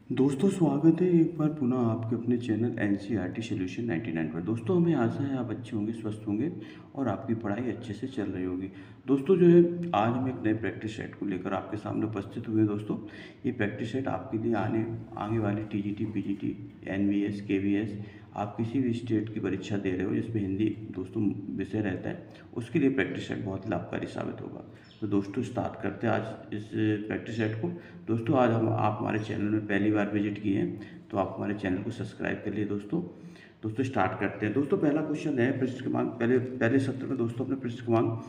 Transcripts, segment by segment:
दोस्तों स्वागत है एक बार पुनः आपके अपने चैनल एनसीईआरटी सॉल्यूशन 99 पर। दोस्तों हमें आशा है आप अच्छे होंगे, स्वस्थ होंगे और आपकी पढ़ाई अच्छे से चल रही होगी। दोस्तों जो है आज हम एक नए प्रैक्टिस सेट को लेकर आपके सामने उपस्थित हुए हैं। दोस्तों ये प्रैक्टिस सेट आपके लिए आने आगे वाली टीजीटी, पीजीटी, एनवीएस, केवीएस, आप किसी भी स्टेट की परीक्षा दे रहे हो जिसमें हिंदी दोस्तों विषय रहता है, उसके लिए प्रैक्टिस सेट बहुत लाभकारी साबित होगा। तो दोस्तों स्टार्ट करते हैं आज इस प्रैक्टिस सेट को। दोस्तों आज हम आप हमारे चैनल में पहली बार विजिट किए हैं तो आप हमारे चैनल को सब्सक्राइब कर लिए। दोस्तों स्टार्ट करते हैं। दोस्तों पहला क्वेश्चन है पृष्ठ क्रमांक, पहले पहले सत्र में दोस्तों अपने पृष्ठ क्रमांक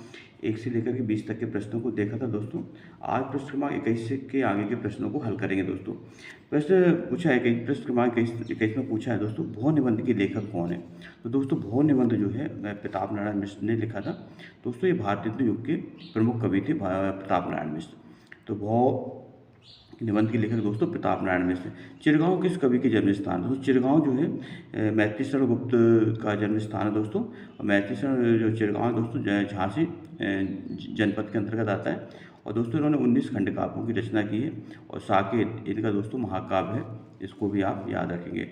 1 से लेकर के 20 तक के प्रश्नों को देखा था। दोस्तों आज पृष्ठ क्रमांक 21 के आगे के प्रश्नों को हल करेंगे। दोस्तों प्रश्न पूछा है, पृष्ठ क्रमांक 21 में पूछा है दोस्तों, भौ निबंध के लेखक कौन है। तो दोस्तों भौ निबंध जो है प्रताप नारायण मिश्र ने लिखा था। दोस्तों ये भारतीय युग के प्रमुख कवि थे प्रताप नारायण मिश्र। तो भौ निबंध के लेखक दोस्तों प्रताप नारायण मिश्र। चिरगांव किस कवि के जन्म स्थान है। दोस्तों चिरगांव जो है मैथिली शरण गुप्त का जन्म स्थान है। दोस्तों और मैथिली शरण जो चिरगांव है दोस्तों झांसी जनपद के अंतर्गत आता है। और दोस्तों इन्होंने 19 खंड काव्यों की रचना की है और साकेत इनका दोस्तों महाकाव्य है, इसको भी आप याद रखेंगे।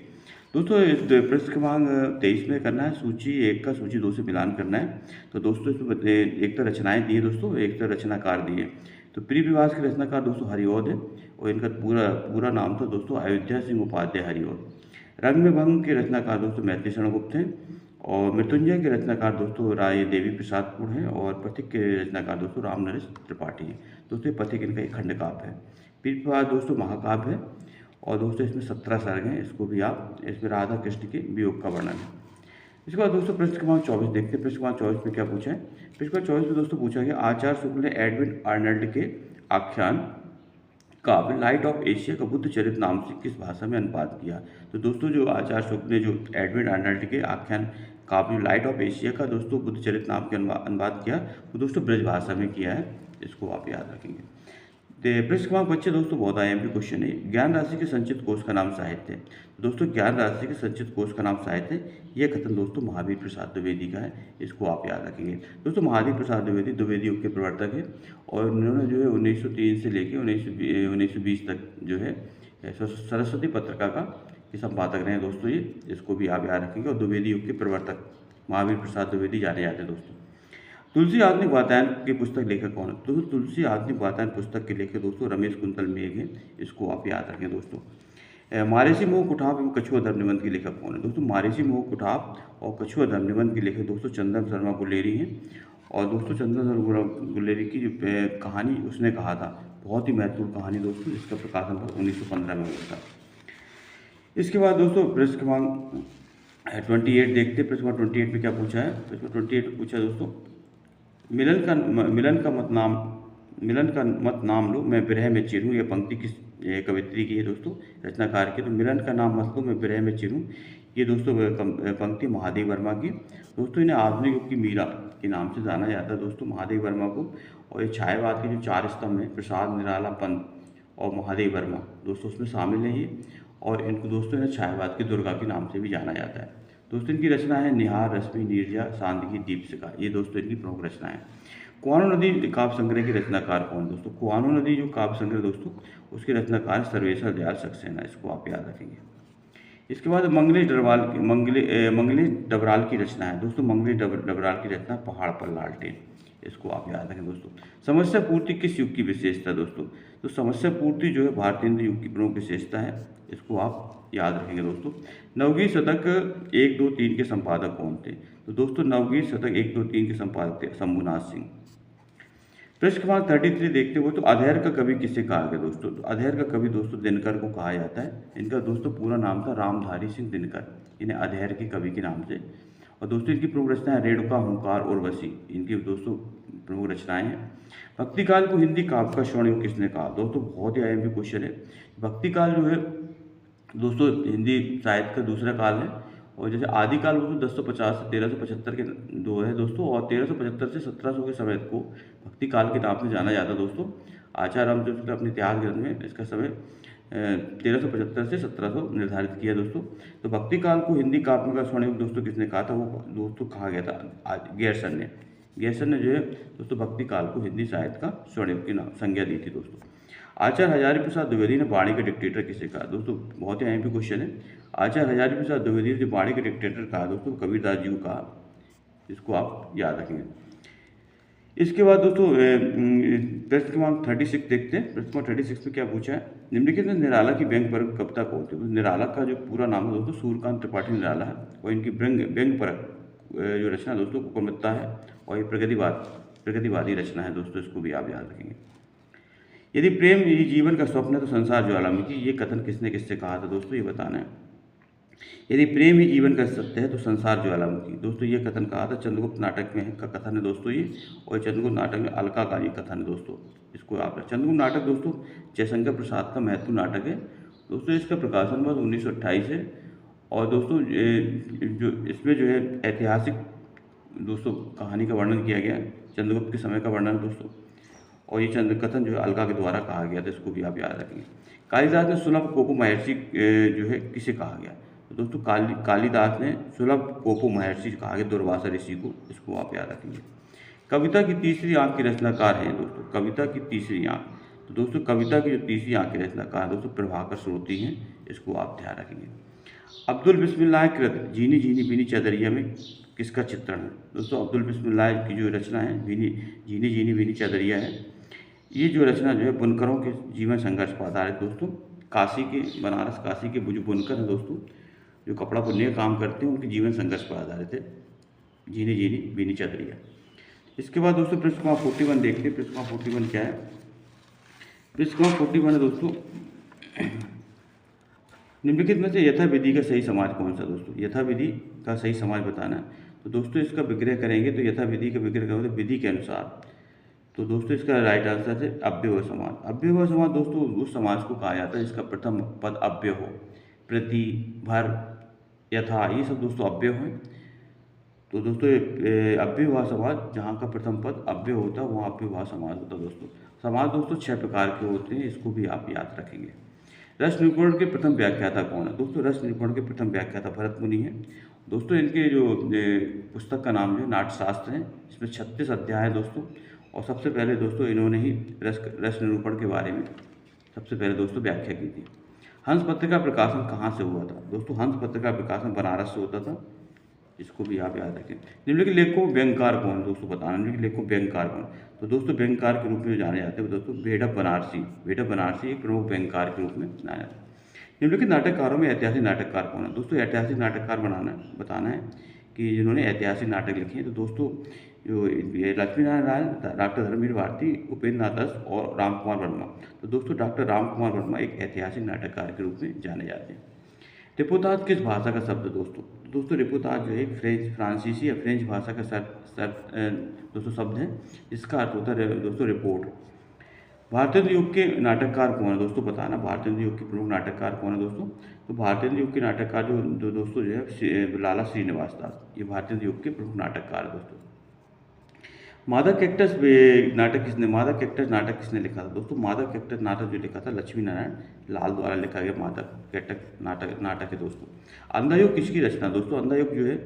दोस्तों इस पृष्ठ क्रमांक 23 में करना है सूची 1 का सूची 2 से मिलान करना है। तो दोस्तों इसमें एक तो रचनाएं दी है दोस्तों, एक तो रचनाकार दिए। तो प्रिय प्रवास के रचनाकार दोस्तों हरिऔध है और इनका पूरा पूरा नाम था दोस्तों अयोध्या सिंह उपाध्याय हरिऔध। रंग में भंग के रचनाकार दोस्तों मैथिली शरण गुप्त हैं और मृत्युंजय के रचनाकार दोस्तों राय देवी प्रसादपुर हैं और पथिक के रचनाकार दोस्तों राम नरेश त्रिपाठी हैं। दोस्तों पथिक इनका एक खंड काव्य है। प्रिय प्रवास दोस्तों महाकाव्य है और दोस्तों इसमें 17 सर्ग हैं, इसको भी आप, इसमें राधा कृष्ण के वियोग का वर्णन है। इसके बाद दोस्तों पृष्ठ क्रमांक 24 देखते हैं। पृष्ठ क्रमांक 24 में क्या पूछा है। पृष्ठ क्रमांक 24 में दोस्तों पूछा गया आचार्य शुक्ल ने एडविन आर्नल्ड के आख्यान काव्य लाइट ऑफ एशिया का बुद्ध चरित्र नाम से किस भाषा में अनुवाद किया। तो दोस्तों जो आचार्य शुक्ल ने जो एडविन आर्नल्ड के आख्यान काव्य लाइट ऑफ एशिया का दोस्तों बुद्ध चरित्र नाम के अनुवाद किया वो दोस्तों ब्रज भाषा में किया है, इसको आप याद रखेंगे। पृष्ठ क्रमांक बच्चे दोस्तों बहुत आईएमपी क्वेश्चन है। ज्ञान राशि के संचित कोष का नाम साहित्य है। तो दोस्तों ज्ञान राशि के संचित कोष का नाम साहित्य है, यह कथन दोस्तों महावीर प्रसाद द्विवेदी का है, इसको आप याद रखेंगे। दोस्तों महावीर प्रसाद द्विवेदी द्विवेदी युग के प्रवर्तक है और उन्होंने जो है 1903 से लेकर 1920 तक जो है सरस्वती पत्रिका का ये संपादक रहे हैं दोस्तों, ये इसको भी आप याद रखेंगे। और द्विवेदी युग के प्रवर्तक महावीर प्रसाद द्विवेदी जाने जाते हैं दोस्तों। तुलसी आधुनिक वातायन की पुस्तक लेखक कौन है। तो तुलसी आधुनिक वातायन पुस्तक के लेखक दोस्तों रमेश कुंतल मेघ है, इसको आप याद रखें दोस्तों। मारेसी मोह कुठाप एवं कछुआ धर्म निबंध के लेखक कौन है। दोस्तों मारेसी मोह कुठाप और कछुआ धर्म निबंध के लेखक दोस्तों चंदन शर्मा गुलेरी हैं। और दोस्तों चंदन शर्मा गुलेरी की जो कहानी उसने कहा था, बहुत ही महत्वपूर्ण कहानी दोस्तों, इसका प्रकाशन 1915 में हुआ था। इसके बाद दोस्तों पृष्ठ क्रमांक 28 देखते हैं। पृष्ठ क्रमांक 28 में क्या पूछा है। पृष्ठ क्रमांक 28 में पूछा है दोस्तों, मिलन का मत नाम लो मैं विरह में चिरूं। यह पंक्ति किस कवित्री की है दोस्तों, रचनाकार की। तो मिलन का नाम मत लो मैं विरह में चिरूं, ये दोस्तों पंक्ति महादेव वर्मा की। दोस्तों इन्हें आधुनिक युग की मीरा के नाम से जाना जाता है दोस्तों महादेव वर्मा को। और ये छायावाद के जो 4 स्तंभ हैं प्रसाद, निराला, पंत और महादेव वर्मा दोस्तों उसमें शामिल है ये। और इनको दोस्तों इन्हें छायावाद की दुर्गा के नाम से भी जाना जाता है। दोस्तों इनकी रचना है निहार, रश्मि, नीरजा, सांदगी, दीपशिखा, ये दोस्तों इनकी प्रमुख रचना है। कुआनो नदी काव्य संग्रह के रचनाकार कौन। दोस्तों कुआनो नदी जो काव्य संग्रह दोस्तों उसके रचनाकार सर्वेश्वर दयाल सक्सेना, इसको आप याद रखेंगे। इसके बाद मंगलेश डबराल की रचना है दोस्तों, मंगलेश डबराल की रचना पहाड़ पर लालटेन, इसको आप याद रखें दोस्तों। समस्या पूर्ति किस युग की विशेषता दोस्तों। तो समस्या पूर्ति जो है भारतीय युग की प्रमुख विशेषता है, इसको आप याद रखेंगे दोस्तों। नवगीत शतक 1, 2, 3 के संपादक कौन थे। तो दोस्तों नवगीत शतक 1, 2, 3 के संपादक थे शंभुनाथ सिंह। पृष्ठ क्रमांक 33 देखते हो तो अधेर का कवि किसे कहा गया दोस्तों। तो अधेर का कवि दोस्तों दिनकर को कहा जाता है। इनका दोस्तों पूरा नाम था रामधारी सिंह दिनकर, इन्हें अधेर के कवि के नाम से। और दोस्तों इनकी प्रमुख रचनाएं रेणुका, हुंकार, उर्वशी, इनकी दोस्तों प्रमुख रचनाएं हैं। भक्ति काल को हिंदी काव्य का स्वर्णयुग किसने कहा। दोस्तों बहुत ही आईएमपी क्वेश्चन है। भक्ति काल जो है दोस्तों हिंदी साहित्य का दूसरा काल है। और जैसे आदिकाल वो तो 1050 से 1375 के दो है दोस्तों, और 1375 से 1700 के समय को भक्ति काल के नाम से जाना जाता है दोस्तों। आचार्य रामचंद्र अपने इतिहास ग्रंथ में इसका समय 1375 से 1700 निर्धारित किया दोस्तों। तो भक्ति काल को हिंदी काव्य का स्वर्णयुग दोस्तों किसने कहा था, वो दोस्तों कहा गया था गैरसन ने जो है दोस्तों भक्ति काल को हिंदी साहित्य का स्वर्णयुग की नाम संज्ञा दी थी दोस्तों। आचार्य हजारी प्रसाद द्विवेदी ने बाणी का डिक्टेटर किसे कहा? दोस्तों बहुत ही अहम क्वेश्चन है। आचार्य हजारी प्रसाद द्विवेदी ने जो बाणी का डिक्टेटर कहा दोस्तों, कबीरदास जी को कहा। इसको आप याद रखेंगे। इसके बाद दोस्तों प्रश्न क्रमांक 36 देखते हैं। प्रश्न क्रमांक 36 में क्या पूछा है? निम्नलिखित में निराला की व्यंग परक कविता कौन थी? निराला का जो पूरा नाम है दोस्तों सूर्यकांत त्रिपाठी निराला है, और इनकी व्यंग परक जो रचना दोस्तों कोकलमत्ता है, और ये प्रगतिवादी रचना है दोस्तों, इसको भी आप याद रखेंगे। यदि प्रेम ही जीवन का स्वप्न है तो संसार ज्वालामुखी, ये कथन किसने किससे कहा था दोस्तों, ये बताना है। यदि प्रेम ही जीवन का सत्य है तो संसार ज्वालामुखी, दोस्तों ये कथन कहा था चंद्रगुप्त नाटक में का कथन है दोस्तों ये, और चंद्रगुप्त नाटक में अलका का ये कथन है दोस्तों, इसको आप चंद्रगुप्त नाटक दोस्तों जयशंकर प्रसाद का महत्वपूर्ण नाटक है दोस्तों। इसका प्रकाशन वर्ष 1928 है, और दोस्तों जो इसमें जो है ऐतिहासिक दोस्तों कहानी का वर्णन किया गया, चंद्रगुप्त के समय का वर्णन दोस्तों, और ये चंद्र कथन जो है अलका के द्वारा कहा गया था, इसको भी आप याद रखेंगे। कालिदास ने सुलभ कोपो महर्षि जो है किसे कहा गया? तो दोस्तों कालिदास ने सुलभ कोपो महर्षि कहा गया दुर्वासा ऋषि को, इसको आप याद रखेंगे। कविता की तीसरी आंख के रचनाकार हैं दोस्तों, कविता की तीसरी आंख, तो दोस्तों कविता की जो तीसरी आंख के रचनाकार दोस्तों प्रभाकर श्रोती हैं, इसको आप ध्यान रखेंगे। अब्दुल बिस्मिल्लाह कृत जीनी जीनी बीनी चदरिया में किसका चित्रण है? दोस्तों अब्दुल बिस्मिल्लाह की जो रचना है जीनी जीनी बीनी चदरिया है, ये जो रचना जो है बुनकरों के जीवन संघर्ष पर आधारित दोस्तों, बनारस काशी के जो बुनकर हैं दोस्तों, जो कपड़ा बुनने का काम करते हैं, उनके जीवन संघर्ष पर आधारित है जीनी जीनी बीनी चदरिया। इसके बाद दोस्तों प्रश्न क्रमांक 41 देखते हैं। प्रश्न क्रमांक 41 क्या है? प्रश्न क्रमांक 41 है दोस्तों, निम्नलिखित में से यथा विधि का सही समाज कौन सा? दोस्तों यथा विधि का सही समाज बताना है, तो दोस्तों इसका विग्रह करेंगे, तो यथा विधि का विग्रह करोगे विधि के अनुसार, तो दोस्तों इसका राइट आंसर है अव्यय समाज। अव्यय समाज दोस्तों उस समाज को कहा जाता है जिसका प्रथम पद अव्यय हो, प्रति, भर, यथा, ये सब दोस्तों अव्यय हैं। तो दोस्तों अव्ययभाव समाज जहाँ का प्रथम पद अव्यय होता है वहाँ अव्ययभाव समाज होता है दोस्तों। समाज दोस्तों 6 प्रकार के होते हैं, इसको भी आप याद रखेंगे। रस निरूपण के प्रथम व्याख्याता कौन है? दोस्तों रस निरूपण के प्रथम व्याख्याता भरत मुनि हैं दोस्तों। इनके जो पुस्तक का नाम है नाट्यशास्त्र है, इसमें 36 अध्याय है दोस्तों, और सबसे पहले दोस्तों इन्होंने ही रस निरूपण के बारे में सबसे पहले दोस्तों व्याख्या की थी। हंस पत्र का प्रकाशन कहाँ से हुआ था? दोस्तों हंस पत्र का प्रकाशन बनारस से होता था, इसको भी आप याद रखें। निम्नलिखित लेखकों व्यंगकार कौन? दोस्तों बताना निम्नलिखित लेखकों व्यंगकार कौन? तो दोस्तों व्यंगकार के रूप में जाने जाते हैं दोस्तों बेढप बनारसी एक प्रमुख व्यंगकार के रूप में जाना जाता है। निम्नलिखित नाटककारों में ऐतिहासिक नाटककार कौन है? दोस्तों ऐतिहासिक नाटककार बताना है कि जिन्होंने ऐतिहासिक नाटक लिखे हैं, तो दोस्तों जो लक्ष्मीनारायण राय, डॉक्टर धर्मवीर भारती, उपेंद्र नाथ दत्त और राम कुमार वर्मा। तो दोस्तों डॉक्टर राम कुमार वर्मा एक ऐतिहासिक नाटककार के रूप में जाने जाते हैं। रिपोताज किस भाषा का शब्द? दोस्तों रिपोताज जो है फ्रांसीसी या फ्रेंच भाषा का दोस्तों शब्द है, जिसका अर्थ होता है दोस्तों रिपोर्ट। भारतीय युग के नाटककार कौन है? दोस्तों बताना भारतीय युग के प्रमुख नाटककार कौन है दोस्तों? तो भारतीय युग के नाटककार जो दोस्तों जो है लाला श्रीनिवास दास, ये भारतीय युग के प्रमुख नाटककार है दोस्तों। मादा कैक्टस नाटक किसने लिखा था? दोस्तों मादा कैक्टस नाटक जो लिखा था लक्ष्मी नारायण लाल द्वारा लिखा गया मादा कैक्टस नाटक है दोस्तों। अंधा युग किसकी रचना? दोस्तों अंधा युग जो है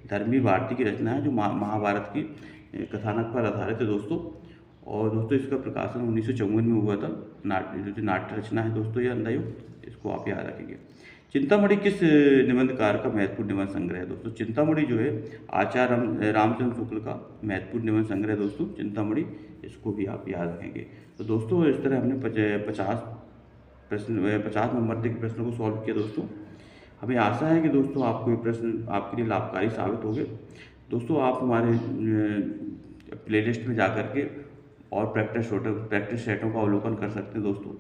धर्मवीर भारती की रचना है, जो महाभारत की कथानक पर आधारित है दोस्तों। और दोस्तों इसका प्रकाशन 1954 में हुआ था। जो नाट्य रचना है दोस्तों ये अंधा युग, इसको आप याद रखेंगे। चिंतामणि किस निबंधकार का महत्वपूर्ण निबंध संग्रह है? दोस्तों चिंतामणि जो है आचार्य रामचंद्र शुक्ल का महत्वपूर्ण निबंध संग्रह है दोस्तों चिंतामणि, इसको भी आप याद रखेंगे। तो दोस्तों इस तरह हमने 50 नंबर के प्रश्नों को सॉल्व किया दोस्तों। हमें आशा है कि दोस्तों आपको ये प्रश्न आपके लिए लाभकारी साबित होंगे। दोस्तों आप हमारे प्लेलिस्ट में जा कर के और प्रैक्टिस सेटों का अवलोकन कर सकते हैं दोस्तों।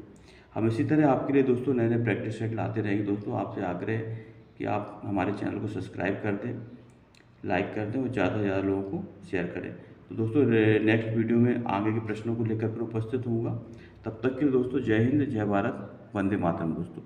हम इसी तरह आपके लिए दोस्तों नए नए प्रैक्टिस सेट लाते रहेंगे दोस्तों। आपसे आग्रह है कि आप हमारे चैनल को सब्सक्राइब कर दें, लाइक कर दें और ज़्यादा से ज़्यादा लोगों को शेयर करें। तो दोस्तों नेक्स्ट वीडियो में आगे के प्रश्नों को लेकर उपस्थित होऊंगा। तब तक के लिए दोस्तों जय हिंद, जय भारत, वंदे मातरम दोस्तों।